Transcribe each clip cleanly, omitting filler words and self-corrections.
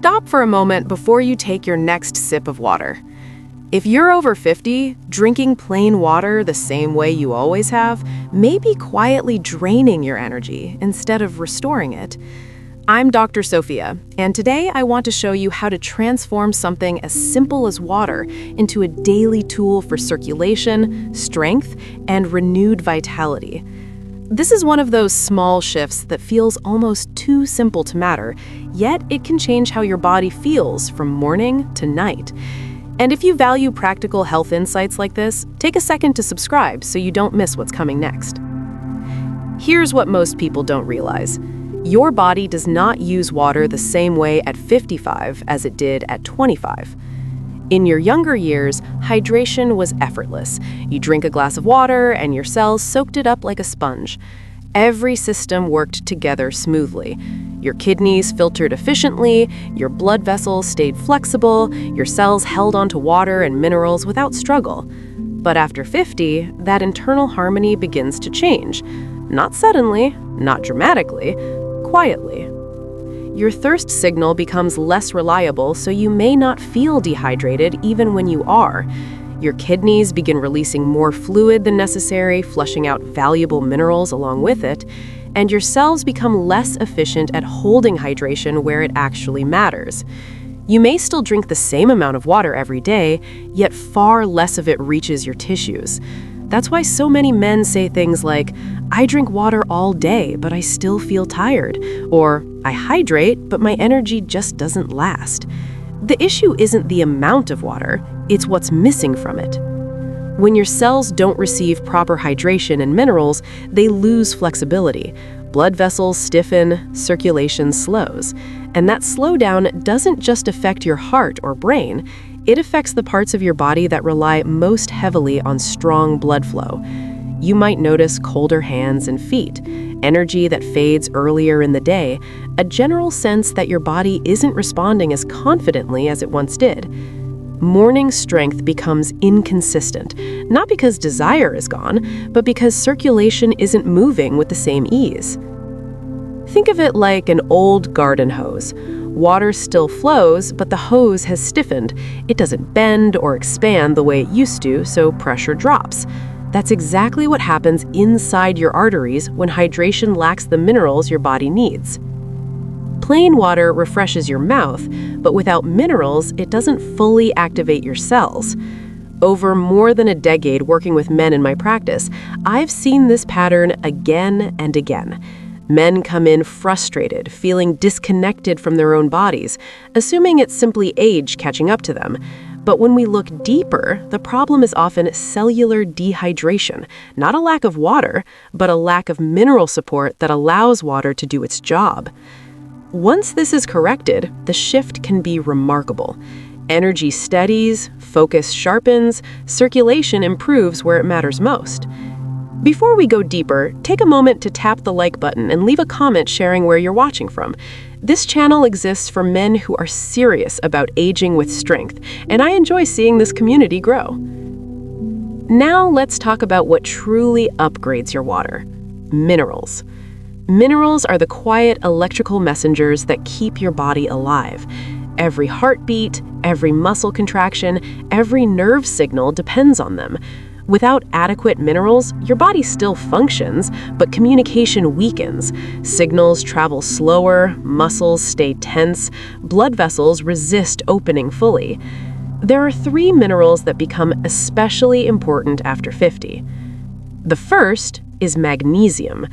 Stop for a moment before you take your next sip of water. If you're over 50, drinking plain water the same way you always have may be quietly draining your energy instead of restoring it. I'm Dr. Sophia, and today I want to show you how to transform something as simple as water into a daily tool for circulation, strength, and renewed vitality. This is one of those small shifts that feels almost too simple to matter, yet it can change how your body feels from morning to night. And if you value practical health insights like this, take a second to subscribe so you don't miss what's coming next. Here's what most people don't realize. Your body does not use water the same way at 55 as it did at 25. In your younger years, hydration was effortless. You drink a glass of water and your cells soaked it up like a sponge. Every system worked together smoothly. Your kidneys filtered efficiently, your blood vessels stayed flexible, your cells held onto water and minerals without struggle. But after 50, that internal harmony begins to change. Not suddenly, not dramatically, quietly. Your thirst signal becomes less reliable, so you may not feel dehydrated even when you are. Your kidneys begin releasing more fluid than necessary, flushing out valuable minerals along with it, and your cells become less efficient at holding hydration where it actually matters. You may still drink the same amount of water every day, yet far less of it reaches your tissues. That's why so many men say things like, "I drink water all day, but I still feel tired," or "I hydrate, but my energy just doesn't last." The issue isn't the amount of water, it's what's missing from it. When your cells don't receive proper hydration and minerals, they lose flexibility. Blood vessels stiffen, circulation slows. And that slowdown doesn't just affect your heart or brain, it affects the parts of your body that rely most heavily on strong blood flow. You might notice colder hands and feet, energy that fades earlier in the day, a general sense that your body isn't responding as confidently as it once did. Morning strength becomes inconsistent, not because desire is gone, but because circulation isn't moving with the same ease. Think of it like an old garden hose. Water still flows, but the hose has stiffened. It doesn't bend or expand the way it used to, so pressure drops. That's exactly what happens inside your arteries when hydration lacks the minerals your body needs. Plain water refreshes your mouth, but without minerals, it doesn't fully activate your cells. Over more than a decade working with men in my practice, I've seen this pattern again and again. Men come in frustrated, feeling disconnected from their own bodies, assuming it's simply age catching up to them. But when we look deeper, the problem is often cellular dehydration, not a lack of water, but a lack of mineral support that allows water to do its job. Once this is corrected, the shift can be remarkable. Energy steadies, focus sharpens, circulation improves where it matters most. Before we go deeper, take a moment to tap the like button and leave a comment sharing where you're watching from. This channel exists for men who are serious about aging with strength, and I enjoy seeing this community grow. Now let's talk about what truly upgrades your water: minerals. Minerals are the quiet electrical messengers that keep your body alive. Every heartbeat, every muscle contraction, every nerve signal depends on them. Without adequate minerals, your body still functions, but communication weakens. Signals travel slower, muscles stay tense, blood vessels resist opening fully. There are 3 minerals that become especially important after 50. The first is magnesium.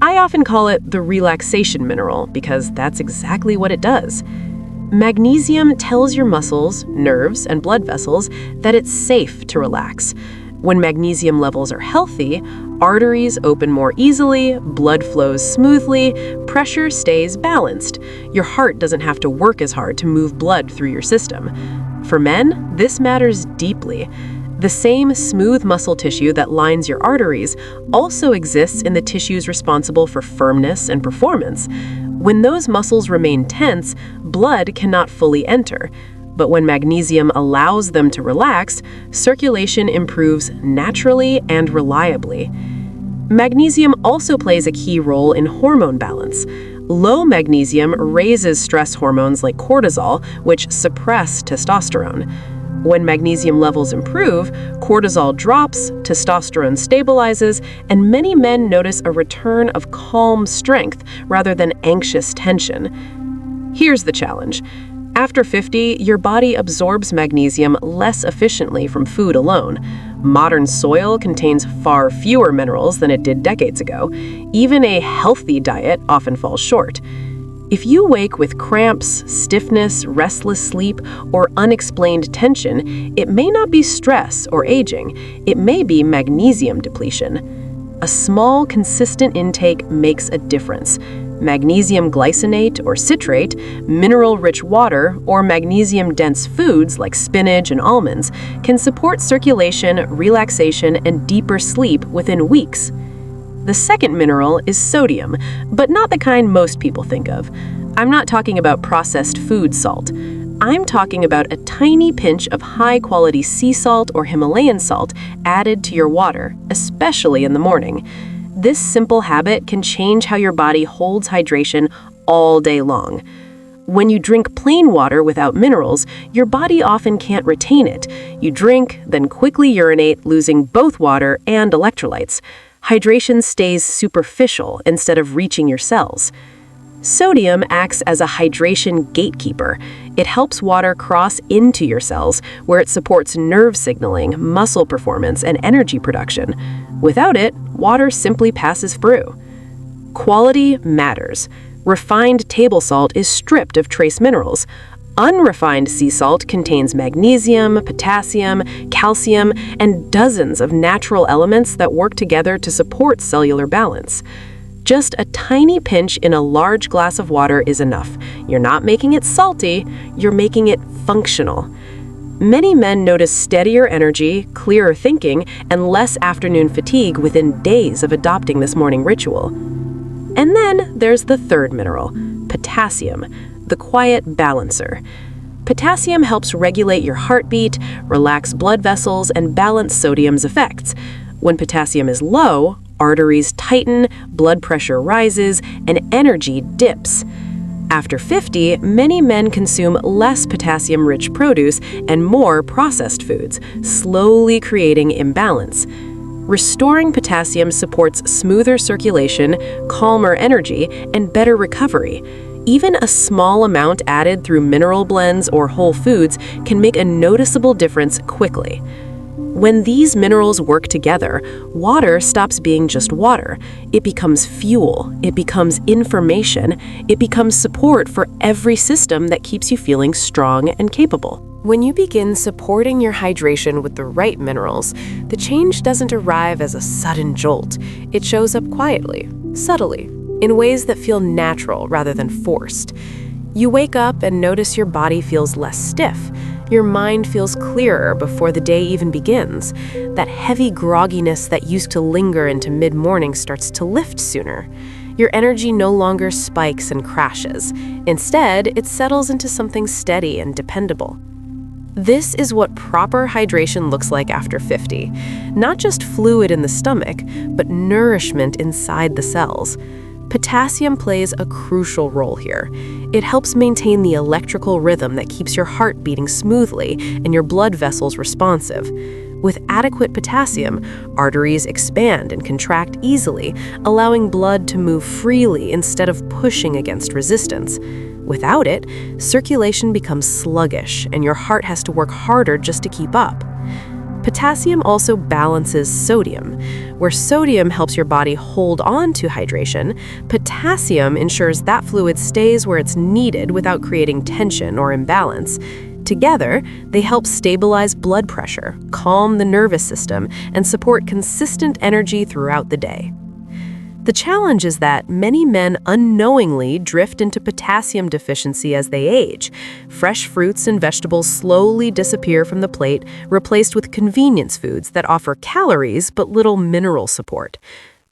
I often call it the relaxation mineral because that's exactly what it does. Magnesium tells your muscles, nerves, and blood vessels that it's safe to relax. When magnesium levels are healthy, arteries open more easily, blood flows smoothly, pressure stays balanced. Your heart doesn't have to work as hard to move blood through your system. For men, this matters deeply. The same smooth muscle tissue that lines your arteries also exists in the tissues responsible for firmness and performance. When those muscles remain tense, blood cannot fully enter. But when magnesium allows them to relax, circulation improves naturally and reliably. Magnesium also plays a key role in hormone balance. Low magnesium raises stress hormones like cortisol, which suppress testosterone. When magnesium levels improve, cortisol drops, testosterone stabilizes, and many men notice a return of calm strength rather than anxious tension. Here's the challenge. After 50, your body absorbs magnesium less efficiently from food alone. Modern soil contains far fewer minerals than it did decades ago. Even a healthy diet often falls short. If you wake with cramps, stiffness, restless sleep, or unexplained tension, it may not be stress or aging. It may be magnesium depletion. A small, consistent intake makes a difference. Magnesium glycinate or citrate, mineral-rich water, or magnesium-dense foods like spinach and almonds can support circulation, relaxation, and deeper sleep within weeks. The second mineral is sodium, but not the kind most people think of. I'm not talking about processed food salt. I'm talking about a tiny pinch of high-quality sea salt or Himalayan salt added to your water, especially in the morning. This simple habit can change how your body holds hydration all day long. When you drink plain water without minerals, your body often can't retain it. You drink, then quickly urinate, losing both water and electrolytes. Hydration stays superficial instead of reaching your cells. Sodium acts as a hydration gatekeeper. It helps water cross into your cells, where it supports nerve signaling, muscle performance, and energy production. Without it, water simply passes through. Quality matters. Refined table salt is stripped of trace minerals. Unrefined sea salt contains magnesium, potassium, calcium, and dozens of natural elements that work together to support cellular balance. Just a tiny pinch in a large glass of water is enough. You're not making it salty, you're making it functional. Many men notice steadier energy, clearer thinking, and less afternoon fatigue within days of adopting this morning ritual. And then there's the third mineral, potassium, the quiet balancer. Potassium helps regulate your heartbeat, relax blood vessels, and balance sodium's effects. When potassium is low, arteries tighten, blood pressure rises, and energy dips. After 50, many men consume less potassium-rich produce and more processed foods, slowly creating imbalance. Restoring potassium supports smoother circulation, calmer energy, and better recovery. Even a small amount added through mineral blends or whole foods can make a noticeable difference quickly. When these minerals work together, water stops being just water. It becomes fuel, it becomes information, it becomes support for every system that keeps you feeling strong and capable. When you begin supporting your hydration with the right minerals, the change doesn't arrive as a sudden jolt. It shows up quietly, subtly, in ways that feel natural rather than forced. You wake up and notice your body feels less stiff. Your mind feels clearer before the day even begins. That heavy grogginess that used to linger into mid-morning starts to lift sooner. Your energy no longer spikes and crashes. Instead, it settles into something steady and dependable. This is what proper hydration looks like after 50. Not just fluid in the stomach, but nourishment inside the cells. Potassium plays a crucial role here. It helps maintain the electrical rhythm that keeps your heart beating smoothly and your blood vessels responsive. With adequate potassium, arteries expand and contract easily, allowing blood to move freely instead of pushing against resistance. Without it, circulation becomes sluggish and your heart has to work harder just to keep up. Potassium also balances sodium. Where sodium helps your body hold on to hydration, potassium ensures that fluid stays where it's needed without creating tension or imbalance. Together, they help stabilize blood pressure, calm the nervous system, and support consistent energy throughout the day. The challenge is that many men unknowingly drift into potassium deficiency as they age. Fresh fruits and vegetables slowly disappear from the plate, replaced with convenience foods that offer calories but little mineral support.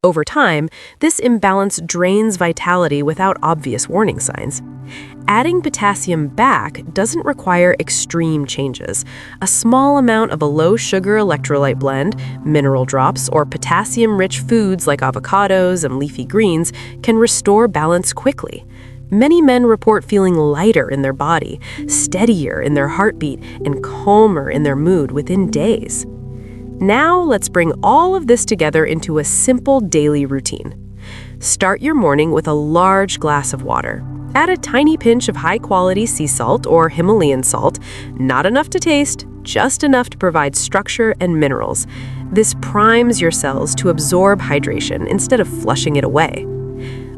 Over time, this imbalance drains vitality without obvious warning signs. Adding potassium back doesn't require extreme changes. A small amount of a low-sugar electrolyte blend, mineral drops, or potassium-rich foods like avocados and leafy greens can restore balance quickly. Many men report feeling lighter in their body, steadier in their heartbeat, and calmer in their mood within days. Now let's bring all of this together into a simple daily routine. Start your morning with a large glass of water. Add a tiny pinch of high-quality sea salt or Himalayan salt, not enough to taste, just enough to provide structure and minerals. This primes your cells to absorb hydration instead of flushing it away.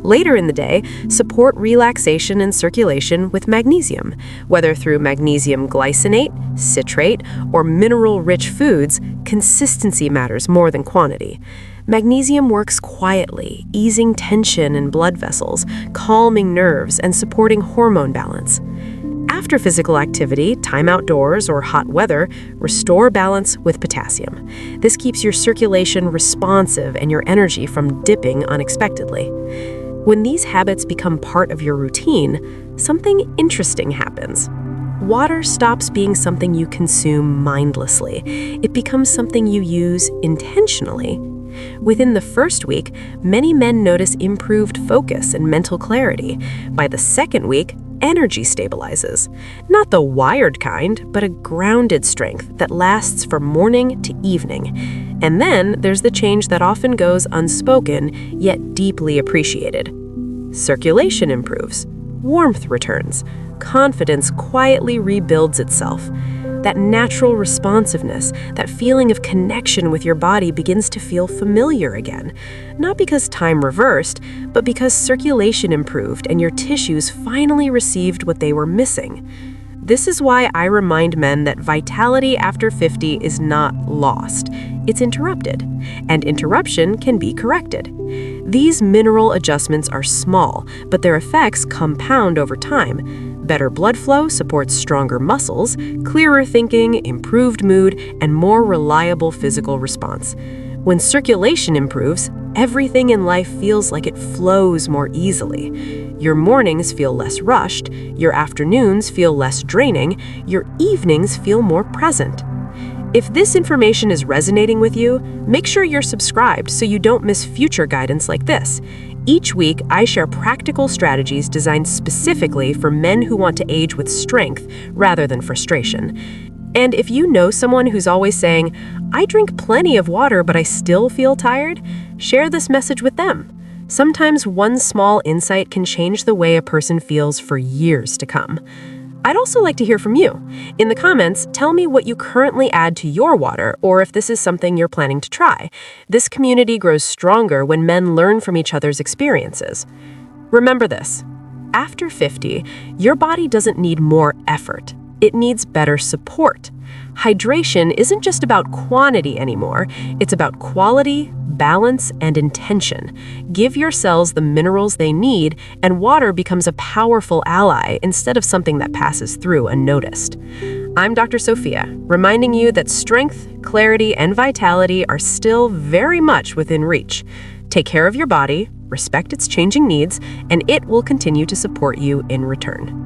Later in the day, support relaxation and circulation with magnesium. Whether through magnesium glycinate, citrate, or mineral-rich foods, consistency matters more than quantity. Magnesium works quietly, easing tension in blood vessels, calming nerves, and supporting hormone balance. After physical activity, time outdoors, or hot weather, restore balance with potassium. This keeps your circulation responsive and your energy from dipping unexpectedly. When these habits become part of your routine, something interesting happens. Water stops being something you consume mindlessly. It becomes something you use intentionally. Within the first week, many men notice improved focus and mental clarity. By the second week, energy stabilizes. Not the wired kind, but a grounded strength that lasts from morning to evening. And then there's the change that often goes unspoken, yet deeply appreciated. Circulation improves, warmth returns, confidence quietly rebuilds itself. That natural responsiveness, that feeling of connection with your body begins to feel familiar again. Not because time reversed, but because circulation improved and your tissues finally received what they were missing. This is why I remind men that vitality after 50 is not lost. It's interrupted, and interruption can be corrected. These mineral adjustments are small, but their effects compound over time. Better blood flow supports stronger muscles, clearer thinking, improved mood, and more reliable physical response. When circulation improves, everything in life feels like it flows more easily. Your mornings feel less rushed, your afternoons feel less draining, your evenings feel more present. If this information is resonating with you, make sure you're subscribed so you don't miss future guidance like this. Each week, I share practical strategies designed specifically for men who want to age with strength rather than frustration. And if you know someone who's always saying, "I drink plenty of water, but I still feel tired," share this message with them. Sometimes one small insight can change the way a person feels for years to come. I'd also like to hear from you. In the comments, tell me what you currently add to your water or if this is something you're planning to try. This community grows stronger when men learn from each other's experiences. Remember this, after 50, your body doesn't need more effort. It needs better support. Hydration isn't just about quantity anymore. It's about quality, balance, and intention. Give your cells the minerals they need, and water becomes a powerful ally instead of something that passes through unnoticed. I'm Dr. Sophia, reminding you that strength, clarity, and vitality are still very much within reach. Take care of your body, respect its changing needs, and it will continue to support you in return.